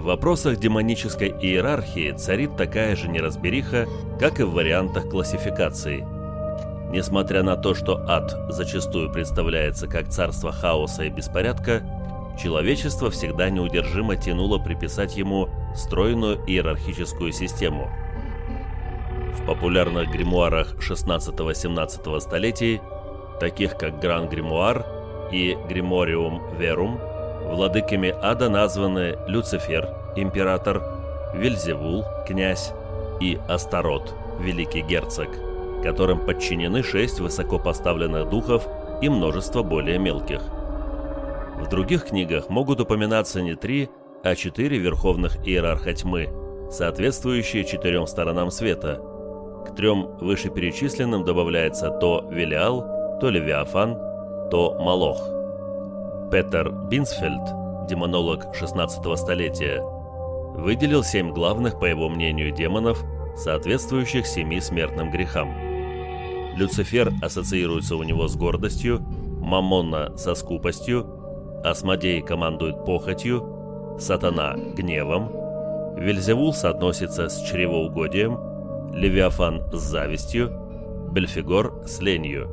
В вопросах демонической иерархии царит такая же неразбериха, как и в вариантах классификации. Несмотря на то, что ад зачастую представляется как царство хаоса и беспорядка, человечество всегда неудержимо тянуло приписать ему стройную иерархическую систему. В популярных гримуарах 16-17 столетий, таких как Гран-гримуар и Гримориум Верум, владыками ада названы Люцифер, император, Вельзевул, князь, и Астарот, великий герцог, которым подчинены 6 высокопоставленных духов и множество более мелких. В других книгах могут упоминаться не 3, а 4 верховных иерарха тьмы, соответствующие 4 сторонам света. К 3 вышеперечисленным добавляется то Велиал, то Левиафан, то Молох. Петер Бинсфельд, демонолог 16 столетия, выделил 7 главных, по его мнению, демонов, соответствующих 7 смертным грехам. Люцифер ассоциируется у него с гордостью, Мамонна со скупостью, Асмодей командует похотью, Сатана – гневом, Вельзевул соотносится с чревоугодием, Левиафан с завистью, Бельфигор с ленью.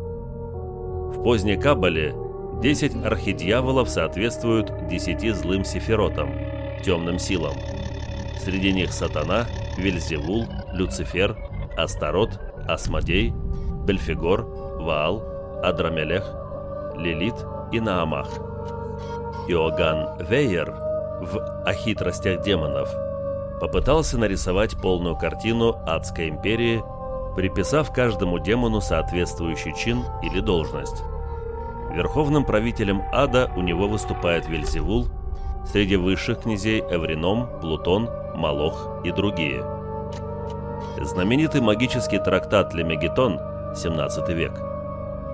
В поздней Каббале 10 архидьяволов соответствуют 10 злым сефиротам, темным силам. Среди них Сатана, Вельзевул, Люцифер, Астарот, Асмодей, Бельфигор, Ваал, Адрамелех, Лилит и Наамах. Иоганн Вейер в «О хитростях демонов» попытался нарисовать полную картину адской империи, приписав каждому демону соответствующий чин или должность. Верховным правителем ада у него выступает Вельзевул, среди высших князей Эврином, Плутон, Молох и другие. Знаменитый магический трактат Лемегетон, 17 век,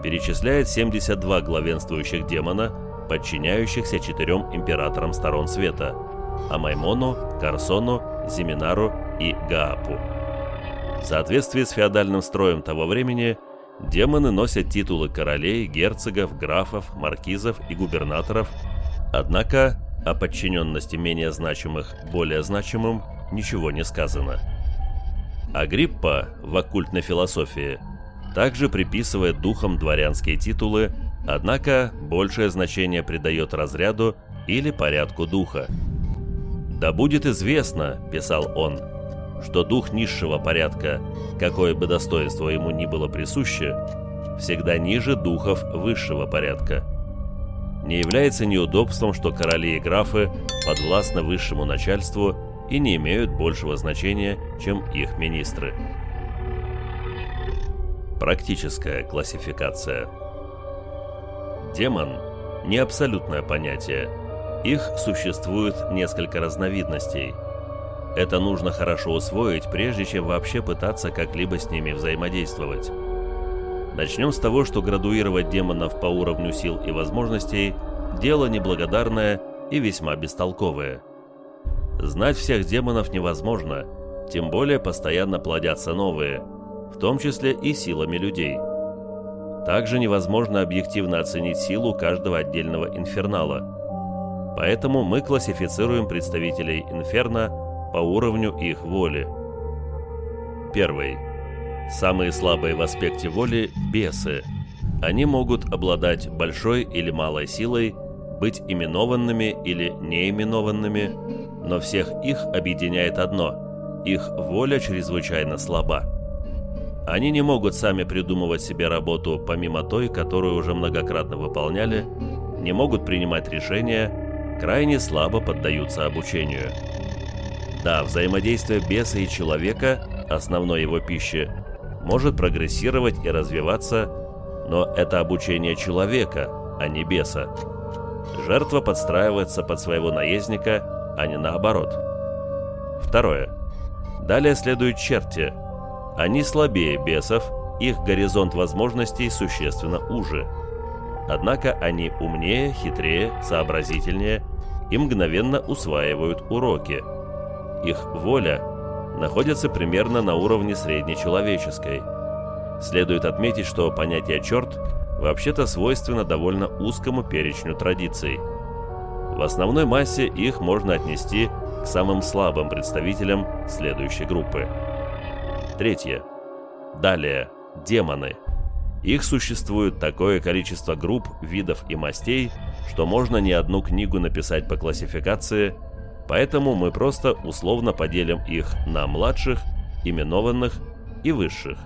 перечисляет 72 главенствующих демона, подчиняющихся 4 императорам сторон света – Амаймону, Карсону, Зиминару и Гаапу. В соответствии с феодальным строем того времени, демоны носят титулы королей, герцогов, графов, маркизов и губернаторов, однако о подчиненности менее значимых более значимым ничего не сказано. Агриппа в оккультной философии также приписывает духам дворянские титулы, однако большее значение придает разряду или порядку духа. «Да будет известно, — писал он, — что дух низшего порядка, какое бы достоинство ему ни было присуще, всегда ниже духов высшего порядка. Не является неудобством, что короли и графы подвластны высшему начальству и не имеют большего значения, чем их министры». Практическая классификация. Демон – не абсолютное понятие. Их существует несколько разновидностей. Это нужно хорошо усвоить, прежде чем вообще пытаться как-либо с ними взаимодействовать. Начнем с того, что градуировать демонов по уровню сил и возможностей – дело неблагодарное и весьма бестолковое. Знать всех демонов невозможно, тем более постоянно плодятся новые, в том числе и силами людей. Также невозможно объективно оценить силу каждого отдельного инфернала. Поэтому мы классифицируем представителей инферно по уровню их воли. Первый. Самые слабые в аспекте воли – бесы. Они могут обладать большой или малой силой, быть именованными или неименованными, но всех их объединяет одно – их воля чрезвычайно слаба. Они не могут сами придумывать себе работу помимо той, которую уже многократно выполняли, не могут принимать решения, крайне слабо поддаются обучению. Да, взаимодействие беса и человека, основной его пищи, может прогрессировать и развиваться, но это обучение человека, а не беса. Жертва подстраивается под своего наездника, а не наоборот. Второе. Далее следуют черти. Они слабее бесов, их горизонт возможностей существенно уже. Однако они умнее, хитрее, сообразительнее и мгновенно усваивают уроки. Их воля находится примерно на уровне среднечеловеческой. Следует отметить, что понятие «черт» вообще-то свойственно довольно узкому перечню традиций. В основной массе их можно отнести к самым слабым представителям следующей группы. Третье. Далее. Демоны. Их существует такое количество групп, видов и мастей, что можно не одну книгу написать по классификации, поэтому мы просто условно поделим их на младших, именованных и высших.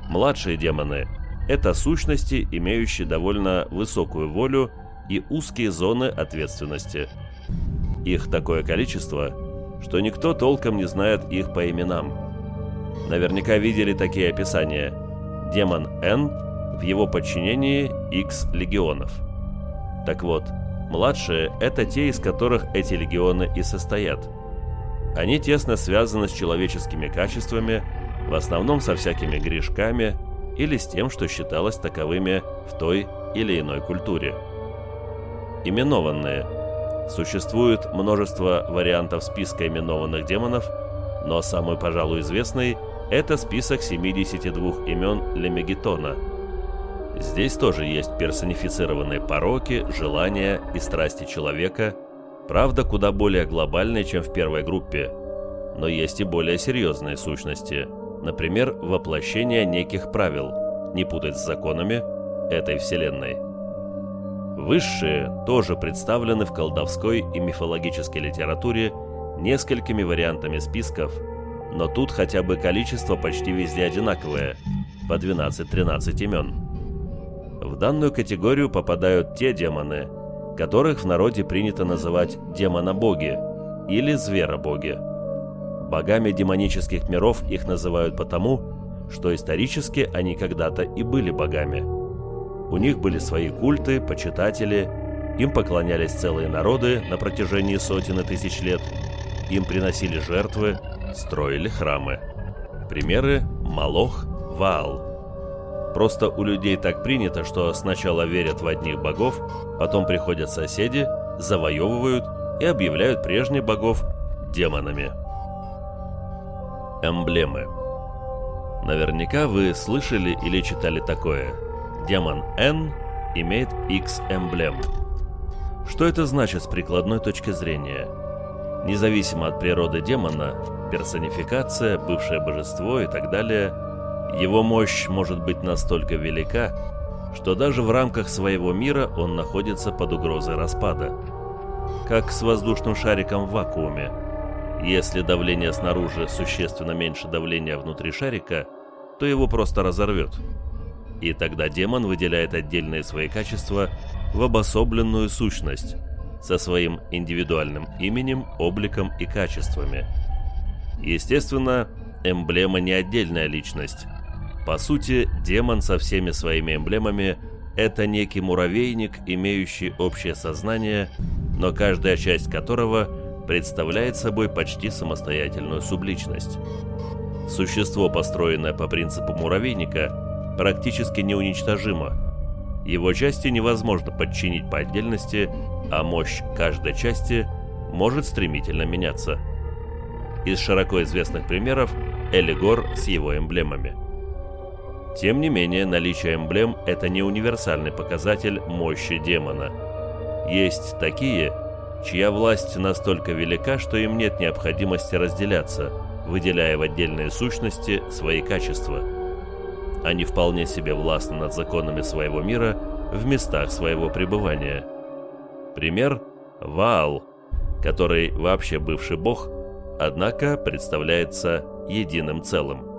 Младшие демоны – это сущности, имеющие довольно высокую волю и узкие зоны ответственности. Их такое количество, что никто толком не знает их по именам. Наверняка видели такие описания. Демон N, в его подчинении X легионов. Так вот, младшие – это те, из которых эти легионы и состоят. Они тесно связаны с человеческими качествами, в основном со всякими грешками или с тем, что считалось таковыми в той или иной культуре. Именованные. Существует множество вариантов списка именованных демонов, но самый, пожалуй, известный – это список 72 имен Лемегетона. Здесь тоже есть персонифицированные пороки, желания и страсти человека, правда, куда более глобальные, чем в первой группе, но есть и более серьезные сущности, например, воплощение неких правил, не путать с законами этой вселенной. Высшие тоже представлены в колдовской и мифологической литературе несколькими вариантами списков, но тут хотя бы количество почти везде одинаковое, по 12-13 имен. В данную категорию попадают те демоны, которых в народе принято называть демонобоги или зверобоги. Богами демонических миров их называют потому, что исторически они когда-то и были богами. У них были свои культы, почитатели, им поклонялись целые народы на протяжении сотен и тысяч лет, им приносили жертвы, строили храмы. Примеры – Молох, Ваал. Просто у людей так принято, что сначала верят в одних богов, потом приходят соседи, завоевывают и объявляют прежних богов демонами. Эмблемы. Наверняка вы слышали или читали такое. Демон N имеет X эмблем. Что это значит с прикладной точки зрения? Независимо от природы демона, персонификация, бывшее божество и так далее, его мощь может быть настолько велика, что даже в рамках своего мира он находится под угрозой распада. Как с воздушным шариком в вакууме. Если давление снаружи существенно меньше давления внутри шарика, то его просто разорвет. И тогда демон выделяет отдельные свои качества в обособленную сущность со своим индивидуальным именем, обликом и качествами. Естественно, эмблема не отдельная личность. По сути, демон со всеми своими эмблемами – это некий муравейник, имеющий общее сознание, но каждая часть которого представляет собой почти самостоятельную субличность. Существо, построенное по принципу муравейника, практически неуничтожимо. Его части невозможно подчинить по отдельности, а мощь каждой части может стремительно меняться. Из широко известных примеров Элигор с его эмблемами. Тем не менее, наличие эмблем – это не универсальный показатель мощи демона. Есть такие, чья власть настолько велика, что им нет необходимости разделяться, выделяя в отдельные сущности свои качества. Они вполне себе властны над законами своего мира в местах своего пребывания. Пример – Ваал, который вообще бывший бог, однако представляется единым целым.